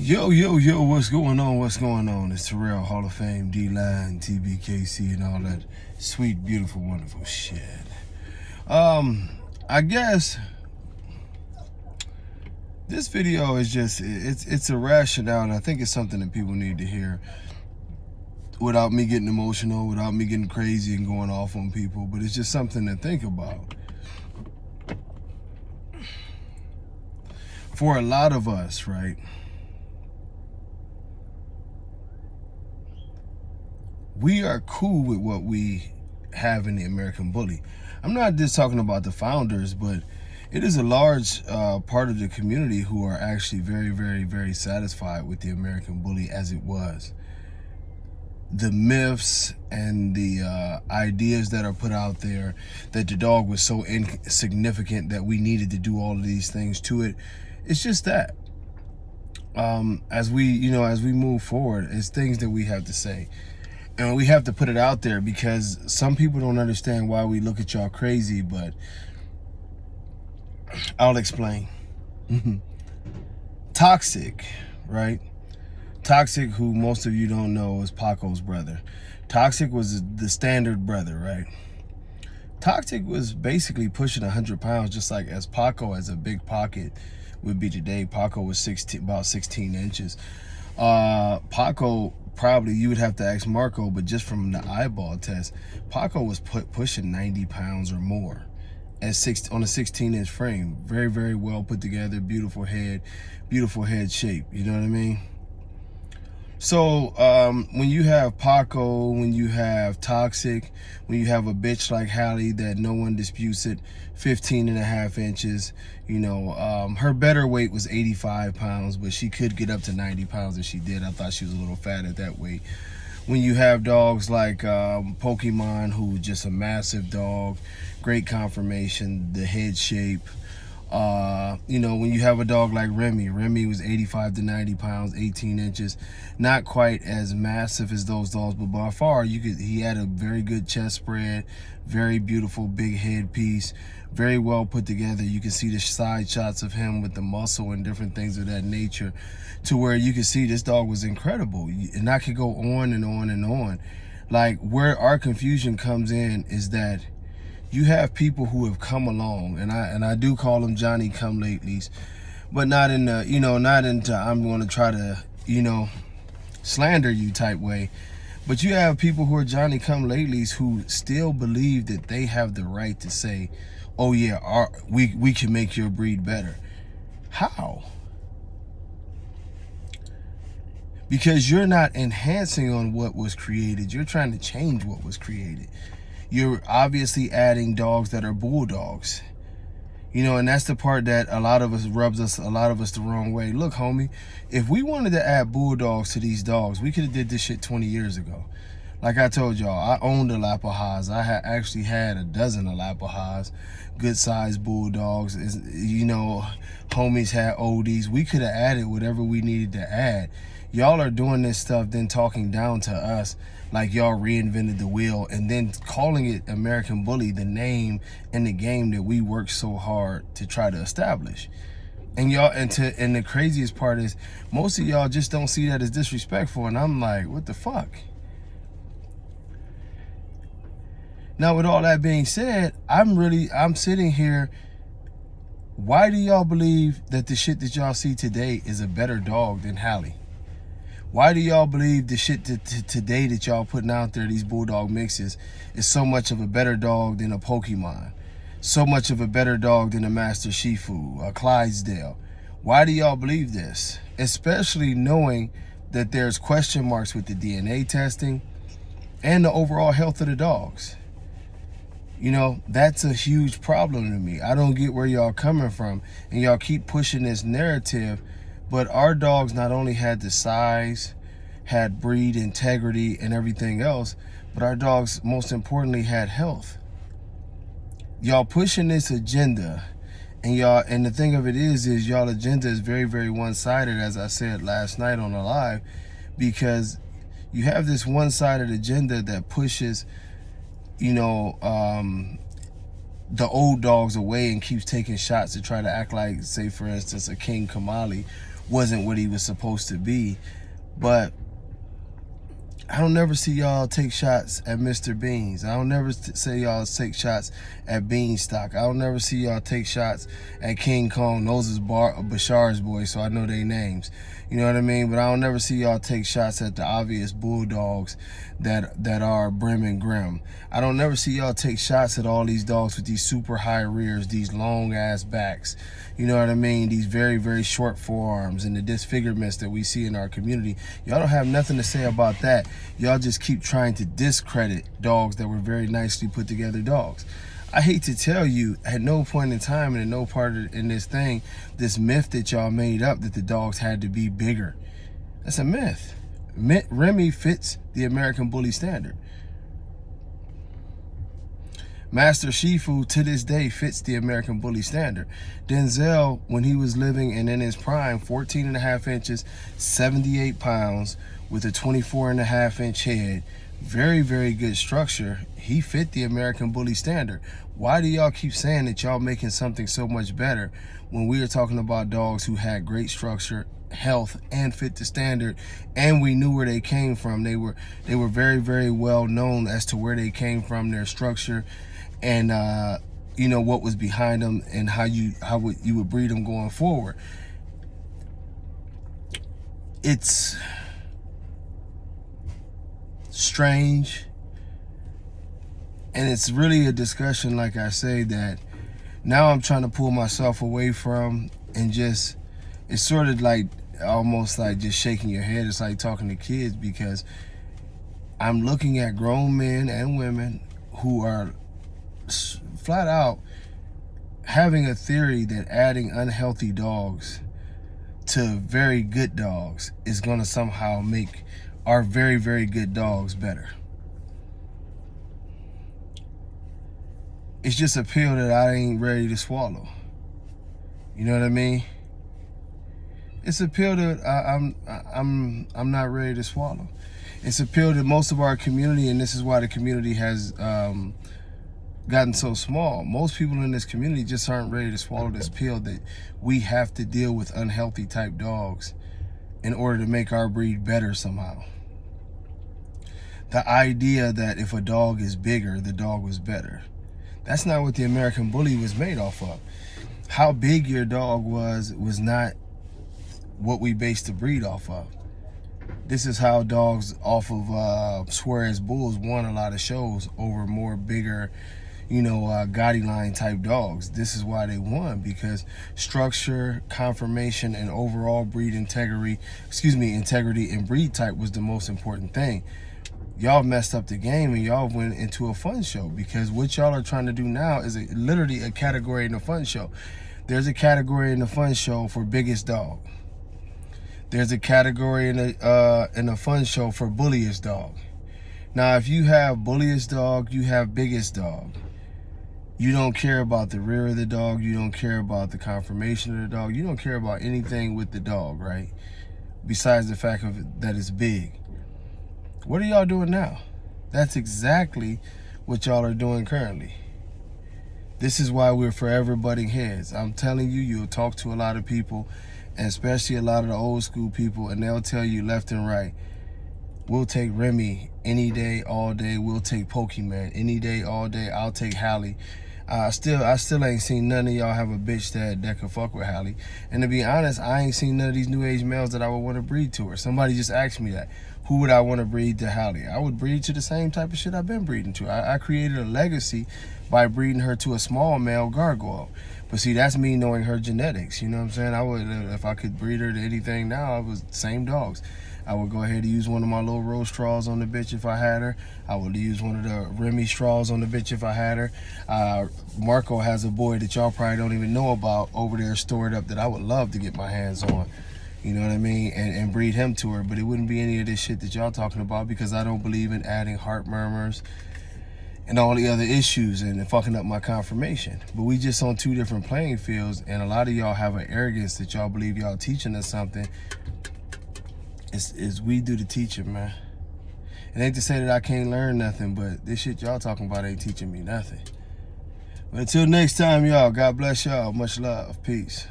Yo, what's going on? What's going on? It's Terrell, Hall of Fame, D-Line, TBKC, and all that sweet, beautiful, wonderful shit. I guess this video is just, it's a rationale, and I think it's something that people need to hear without me getting emotional, without me getting crazy and going off on people, but it's just something to think about. For a lot of us, right? We are cool with what we have in the American Bully. I'm not just talking about the founders, but it is a large part of the community who are actually very, very, very satisfied with the American Bully as it was. The myths and the ideas that are put out there that the dog was so insignificant that we needed to do all of these things to it, it's just that. As we move forward, it's things that we have to say. And we have to put it out there because some people don't understand why we look at y'all crazy, but I'll explain. Toxic, right? Toxic, who most of you don't know, is Paco's brother. Toxic was the standard brother, right? Toxic was basically pushing 100 pounds, just like as Paco, as a big pocket would be today. Paco was about 16 inches. Paco, probably you would have to ask Marco, but just from the eyeball test, Paco was pushing 90 pounds or more on a 16-inch frame. Very, very well put together, beautiful head shape. You know what I mean? So when you have Paco, when you have Toxic, when you have a bitch like Hallie that no one disputes it, 15.5 inches, you know, her better weight was 85 pounds, but she could get up to 90 pounds if she did. I thought she was a little fat at that weight. When you have dogs like Pokemon, who just a massive dog, great conformation, the head shape. You know, when you have a dog like Remy was 85 to 90 pounds, 18 inches, not quite as massive as those dogs, but by far he had a very good chest spread, very beautiful big head piece, very well put together. You can see the side shots of him with the muscle and different things of that nature, to where you can see this dog was incredible. And I could go on and on and on. Like, where our confusion comes in is that you have people who have come along, and I do call them Johnny come latelys, but not in the, not into I'm going to try to, slander you type way. But you have people who are Johnny come latelys who still believe that they have the right to say, oh yeah, we can make your breed better. How? Because you're not enhancing on what was created. You're trying to change what was created. You're obviously adding dogs that are bulldogs. And that's the part that rubs us the wrong way. Look, homie, if we wanted to add bulldogs to these dogs, we could have did this shit 20 years ago. Like I told y'all, I owned a Lapahas. I actually had a dozen of Lapahas, good-sized bulldogs. Homies had oldies. We could have added whatever we needed to add. Y'all are doing this stuff, then talking down to us like y'all reinvented the wheel, and then calling it American Bully, the name and the game that we worked so hard to try to establish. And the craziest part is most of y'all just don't see that as disrespectful, and I'm like, what the fuck? Now, with all that being said, I'm sitting here. Why do y'all believe that the shit that y'all see today is a better dog than Hallie? Why do y'all believe the shit today that y'all putting out there, these bulldog mixes, is so much of a better dog than a Pokemon? So much of a better dog than a Master Shifu, a Clydesdale? Why do y'all believe this? Especially knowing that there's question marks with the DNA testing and the overall health of the dogs. That's a huge problem to me. I don't get where y'all coming from, and y'all keep pushing this narrative. But our dogs not only had the size, had breed integrity and everything else, but our dogs, most importantly, had health. Y'all pushing this agenda, and the thing of it is y'all agenda is very, very one-sided, as I said last night on the live, because you have this one-sided agenda that pushes, the old dogs away and keeps taking shots to try to act like, say for instance, a King Kamali wasn't what he was supposed to be. But I don't never see y'all take shots at Mr. Beans. I don't never say y'all take shots at Beanstalk. I don't never see y'all take shots at King Kong. Those is Bashar's boys, so I know their names. You know what I mean? But I don't never see y'all take shots at the obvious bulldogs that are Brim and Grim. I don't never see y'all take shots at all these dogs with these super high rears, these long ass backs. You know what I mean? These very, very short forearms and the disfigurements that we see in our community. Y'all don't have nothing to say about that. Y'all just keep trying to discredit dogs that were very nicely put together dogs. I hate to tell you, at no point in time and at no part in this thing, this myth that y'all made up that the dogs had to be bigger. That's a myth. Remy fits the American Bully standard. Master Shifu, to this day, fits the American Bully standard. Denzel, when he was living and in his prime, 14 and a half inches, 78 pounds, with a 24 and a half inch head, very, very good structure, he fit the American Bully standard. Why do y'all keep saying that y'all making something so much better when we are talking about dogs who had great structure, health, and fit the standard, and we knew where they came from? They were very, very well known as to where they came from, their structure, and you know what was behind them, and how you would breed them going forward. It's strange, and it's really a discussion, like I say, that now I'm trying to pull myself away from, and just, it's sort of like almost like just shaking your head. It's like talking to kids, because I'm looking at grown men and women who are flat out having a theory that adding unhealthy dogs to very good dogs is going to somehow make our very, very good dogs better. It's just a pill that I ain't ready to swallow. You know what I mean? It's a pill that I'm not ready to swallow. It's a pill that most of our community, and this is why the community has gotten so small, most people in this community just aren't ready to swallow this pill that we have to deal with unhealthy type dogs in order to make our breed better somehow. The idea that if a dog is bigger, the dog was better. That's not what the American Bully was made off of. How big your dog was not what we based the breed off of. This is how dogs off of Suarez Bulls won a lot of shows over more bigger, you know, Gotti line type dogs. This is why they won, because structure, conformation, and overall breed integrity and breed type was the most important thing. Y'all messed up the game, and y'all went into a fun show, because what y'all are trying to do now is literally a category in the fun show. There's a category in the fun show for biggest dog. There's a category in a fun show for bulliest dog. Now, if you have bulliest dog, you have biggest dog. You don't care about the rear of the dog. You don't care about the conformation of the dog. You don't care about anything with the dog, right? Besides the fact that it's big. What are y'all doing now? That's exactly what y'all are doing currently. This is why we're forever butting heads. I'm telling you, you'll talk to a lot of people, and especially a lot of the old school people, and they'll tell you left and right, we'll take Remy any day, all day. We'll take Pokemon any day, all day. I'll take Hallie. I still ain't seen none of y'all have a bitch that could fuck with Hallie. And to be honest, I ain't seen none of these new age males that I would want to breed to her. Somebody just asked me that. Who would I want to breed to Hallie? I would breed to the same type of shit I've been breeding to. I created a legacy by breeding her to a small male gargoyle. But see, that's me knowing her genetics. You know what I'm saying? I would, if I could breed her to anything now, it was the same dogs. I would go ahead and use one of my little rose straws on the bitch if I had her. I would use one of the Remy straws on the bitch if I had her. Marco has a boy that y'all probably don't even know about over there stored up that I would love to get my hands on. You know what I mean? And breed him to her. But it wouldn't be any of this shit that y'all talking about, because I don't believe in adding heart murmurs and all the other issues and fucking up my conformation. But we just on two different playing fields, and a lot of y'all have an arrogance that y'all believe y'all teaching us something. It's we do the teaching, man. It ain't to say that I can't learn nothing, but this shit y'all talking about ain't teaching me nothing. But until next time, y'all, God bless y'all. Much love. Peace.